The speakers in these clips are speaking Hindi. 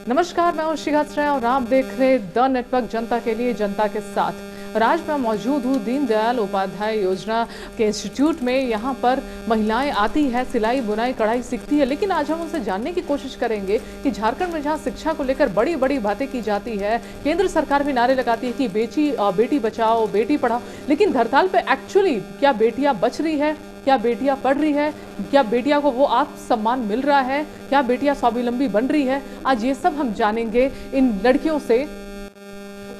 नमस्कार, मैं हूं शिखा श्रेया और आप देख रहे द नेटवर्क, जनता के लिए जनता के साथ। और आज मैं मौजूद हूं दीनदयाल उपाध्याय योजना के इंस्टीट्यूट में। यहां पर महिलाएं आती है, सिलाई बुनाई कढ़ाई सीखती है, लेकिन आज हम उनसे जानने की कोशिश करेंगे कि झारखंड में जहां शिक्षा को लेकर बड़ी बड़ी बातें की जाती है, केंद्र सरकार भी नारे लगाती है कि बेटी बचाओ बेटी पढ़ाओ, लेकिन धरताल पे एक्चुअली क्या बेटियां बच रही है, क्या बेटियां पढ़ रही है, क्या बेटियां को वो आत्म सम्मान मिल रहा है, क्या बेटियां स्वावलंबी बन रही है, आज ये सब हम जानेंगे इन लड़कियों से।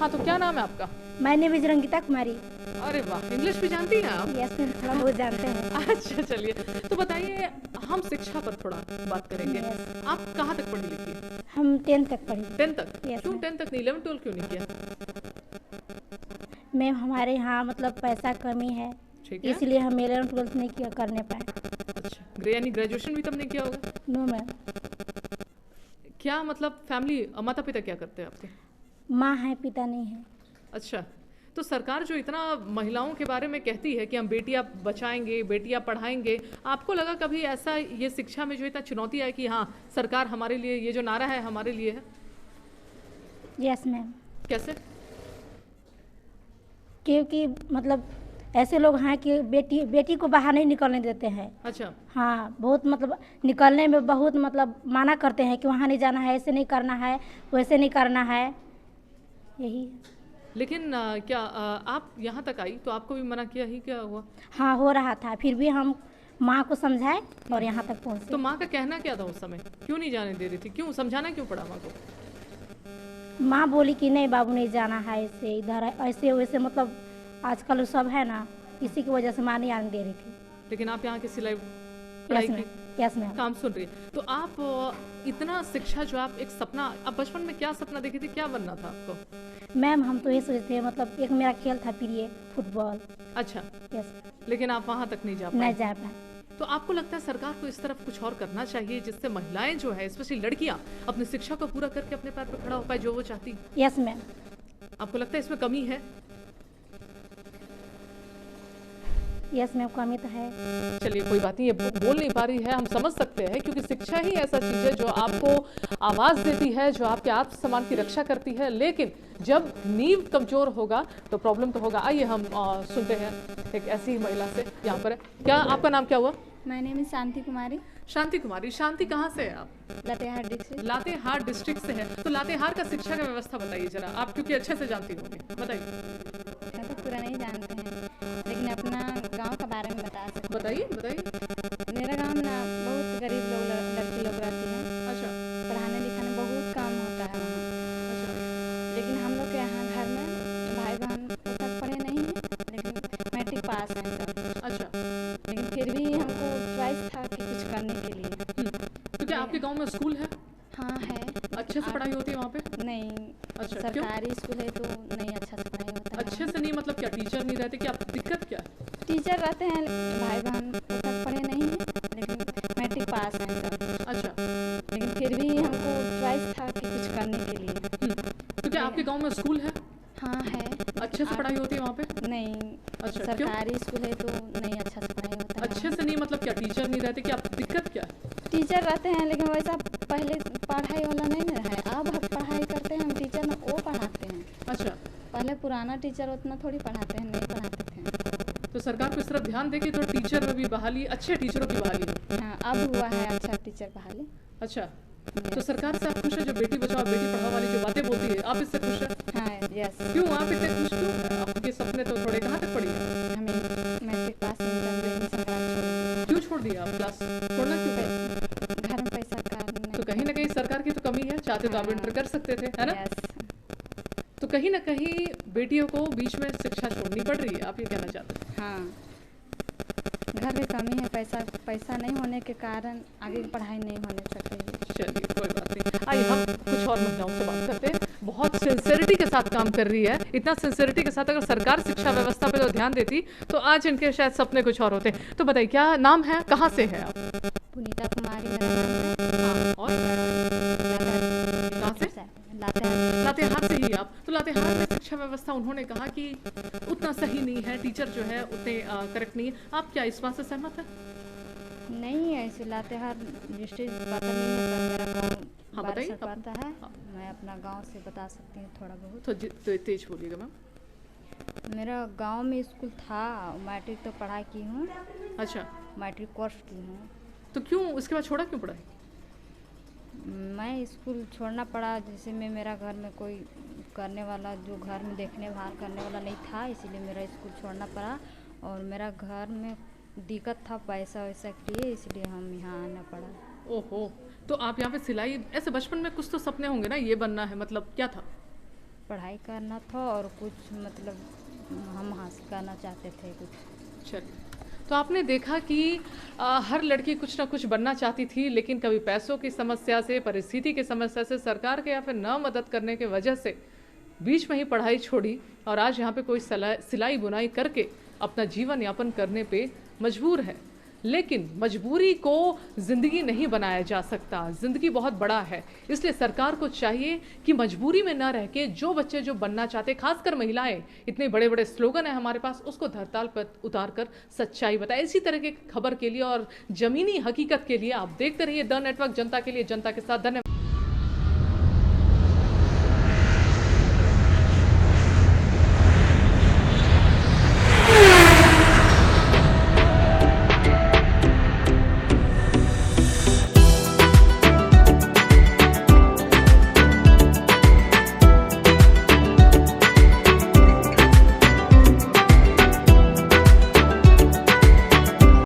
हाँ, तो क्या नाम है आपका? माय नेम इज रंगिता कुमारी। अरे वाह, इंग्लिश भी जानती हैं आप? यस मैम, थोड़ा बहुत जानते हैं। अच्छा, चलिए तो बताइए, हम शिक्षा पर थोड़ा बात करेंगे। आप कहाँ तक पढ़ी लिखी है? हम 10th तक पढ़ी। 10th तक? क्यों 10th तक नहीं, 11 12 क्यों नहीं किया? मैम हमारे यहाँ मतलब पैसा कमी है, इसलिए हम 11 12 नहीं किया, करने पाए। अच्छा, यानी ग्रेजुएशन भी तब नहीं किया होगा? No ma'am. क्या मतलब फैमिली, माता पिता क्या करते हैं आपके? माँ है, पिता नहीं है। अच्छा, तो सरकार जो इतना महिलाओं के बारे में कहती है कि हम बेटियां बचाएंगे बेटियां पढ़ाएंगे, आपको लगा कभी ऐसा ये शिक्षा में जो इतना चुनौती है कि हाँ सरकार हमारे लिए, ये जो नारा है हमारे लिए है? Yes ma'am. कैसे? क्योंकि मतलब ऐसे लोग हैं कि बेटी को बाहर नहीं निकलने देते हैं। अच्छा। हाँ, बहुत मतलब निकलने में बहुत मतलब माना करते हैं कि वहाँ नहीं जाना है, ऐसे नहीं करना है, वैसे नहीं करना है, यही। लेकिन क्या आप यहाँ तक आई तो आपको भी मना किया ही क्या हुआ? हाँ, हो रहा था, फिर भी हम माँ को समझाए और यहाँ तक पहुँचे। तो माँ का कहना क्या था उस समय? क्यों नहीं जाने दे रही थी? क्यों समझाना क्यों पड़ा माँ को? माँ बोली कि नहीं बाबू, नहीं जाना है, ऐसे इधर है, ऐसे वैसे, मतलब आजकल सब है ना, इसी की वजह से माँ नहीं आने दे रही थी। लेकिन आप यहाँ की सिलाई पढ़ाई की? Yes ma'am. काम सुन रही है तो आप इतना शिक्षा जो आप एक सपना, आप बचपन में क्या सपना देखी थी, क्या बनना था आपको? मैम हम तो ये सोचते थे, मतलब एक मेरा खेल था प्रिय, फुटबॉल। अच्छा। यस। लेकिन आप वहाँ तक नहीं जा पाए? नहीं जा पाए। तो आपको लगता है सरकार को इस तरफ कुछ और करना चाहिए जिससे महिलाएं जो है, स्पेशली लड़कियां, अपनी शिक्षा को पूरा करके अपने पैर पर खड़ा हो पाए जो वो चाहती? Yes ma'am. आपको लगता है इसमें कमी है? यस मैम, कमी तो है। चलिए कोई बात नहीं, ये बोल नहीं पा रही है, हम समझ सकते हैं, क्योंकि शिक्षा ही ऐसा चीज है जो आपको आवाज देती है, जो आपके आत्मसम्मान की रक्षा करती है। लेकिन जब नींव कमजोर होगा तो प्रॉब्लम तो होगा। आइए हम सुनते हैं एक ऐसी ही महिला से। यहाँ पर है, क्या आपका नाम क्या हुआ? माय नेम इज शांति कुमारी। शांति कुमारी। शांति कहाँ से है आप? लातेहार डिस्ट्रिक्ट। लातेहार डिस्ट्रिक्ट से है। तो लातेहार का शिक्षा का व्यवस्था बताइए जरा, आप क्योंकि अच्छे से जानती होंगी, बताइए। मैं तो पूरा नहीं जानते हैं, लेकिन अपना गांव के बारे में बता सकते। बताइए बताइए। मेरा गांव ना बहुत गरीब लोग, लड़के लोग रहती हैं। अच्छा। पढ़ाने लिखाने बहुत काम होता है वहाँ। अच्छा। लेकिन हम लोग के यहाँ घर में भाई बहन उतना पढ़े नहीं हैं, लेकिन मैट्रिक पास हैं सब। अच्छा। लेकिन फिर भी हमको चॉइस था कि कुछ करने के लिए। तो क्या आपके गाँव में स्कूल है? हाँ है। अच्छे से पढ़ाई होती है वहाँ पे? नहीं। अच्छा, सरकारी स्कूल है तो नहीं अच्छा से पढ़ाई होता है। अच्छे से नहीं मतलब क्या टीचर नहीं रहते, क्या दिक्कत क्या है? टीचर रहते हैं, भाई बहन उतना पढ़े नहीं हैं, लेकिन मैट्रिक पास हैं सब। अच्छा। लेकिन फिर भी हमको चॉइस था कि कुछ करने के लिए। तो क्या आपके गांव में स्कूल है? हाँ है। अच्छे से पढ़ाई होती है वहाँ पे? नहीं। अच्छा, सरकारी स्कूल है तो नहीं अच्छा से पढ़ाई होता है। अच्छे से नहीं मतलब क्या टीचर नहीं रहते, क्या दिक्कत क्या है? टीचर रहते हैं, लेकिन वैसा पहले पढ़ाई वाला नहीं ना है। अब हम पढ़ाई करते हैं, हम टीचर में वो पढ़ाते हैं। अच्छा। पहले पुराना टीचर उतना थोड़ी पढ़ाते हैं, नहीं पढ़ाते थे। तो सरकार को इस तरफ ध्यान देगी तो टीचर में भी बहाली, अच्छे टीचरों की बहाली हो। हाँ, अब हुआ है अच्छा टीचर बहाली। अच्छा, तो सरकार से आप खुश है जो बेटी बचाओ बेटी पढ़ाओ वाली जो बातें बोलती है, आप इससे खुश है? हाँ यस। क्यों आप इतने खुश क्यों हैं? आपके सपने तो थोड़े कहाँ तक पड़ी है? हमें मैट्रिक पास नहीं कर। क्यों छोड़ दिया आप क्लास? छोड़ना क्यों है? घर में पैसा का नहीं। तो कहीं ना कहीं सरकार की तो कमी है, चाहते तो आप इंटर कर सकते थे, है ना? तो कहीं ना कहीं बेटियों को बीच में शिक्षा छोड़नी पड़ रही है, आप ये कहना चाहते हैं? हाँ, घर में कमी है, पैसा नहीं होने के कारण आगे की पढ़ाई नहीं होने सकती है। चलिए कोई बात नहीं, आइए हम कुछ और महिलाओं से बात करते हैं। बहुत सिंसियरिटी के साथ काम कर रही है, इतना सिंसियरिटी के साथ अगर सरकार शिक्षा व्यवस्था पे तो ध्यान देती तो आज इनके शायद सपने कुछ और होते। तो बताइए क्या नाम है, कहाँ से है आप? पुनीता कुमारी मेरा नाम है। और कहाँ से? लातेहार। लातेहार से ही आप? तो लातेहार में शिक्षा व्यवस्था उन्होंने कहा कि उतना सही नहीं है, टीचर जो है उतने करेक्ट नहीं है, आप क्या इस बात से सहमत है? नहीं, ऐसे लातेहार डिस्ट्रिक्ट पता नहीं है, पर मेरा गाँव हाँ, बारिश बताइए, में पड़ता है। मैं अपना गांव से बता सकती हूँ थोड़ा बहुत। तो तेज बोलिएगा मैम। मेरा गांव में स्कूल था, मैट्रिक तो पढ़ाई की हूँ, अच्छा, मैट्रिक कोर्स की हूँ। तो क्यों उसके बाद छोड़ा, क्यों पढ़ाई? मैं स्कूल छोड़ना पड़ा, जैसे में मेरा घर में कोई करने वाला, जो घर में देखने भाल करने वाला नहीं था, इसीलिए मेरा स्कूल छोड़ना पड़ा। और मेरा घर में दिक्कत था पैसा वैसा के लिए, इसलिए हम यहाँ आना पड़ा। ओहो, तो आप यहाँ पे सिलाई, ऐसे बचपन में कुछ तो सपने होंगे ना, ये बनना है, मतलब क्या था? पढ़ाई करना था और कुछ मतलब हम हासिल करना चाहते थे कुछ। चलिए, तो आपने देखा कि हर लड़की कुछ ना कुछ बनना चाहती थी, लेकिन कभी पैसों की समस्या से, परिस्थिति की समस्या से, सरकार के या फिर न मदद करने की वजह से बीच में ही पढ़ाई छोड़ी और आज यहाँ पे कोई सिलाई बुनाई करके अपना जीवन यापन करने पे मजबूर है। लेकिन मजबूरी को ज़िंदगी नहीं बनाया जा सकता, ज़िंदगी बहुत बड़ा है। इसलिए सरकार को चाहिए कि मजबूरी में ना रह के जो बच्चे जो बनना चाहते, खासकर महिलाएं, इतने बड़े बड़े स्लोगन है हमारे पास, उसको धरताल पर उतार कर सच्चाई बताए। इसी तरह की खबर के लिए और ज़मीनी हकीकत के लिए आप देखते रहिए द नेटवर्क, जनता के लिए, जनता के साथ। धन्यवाद।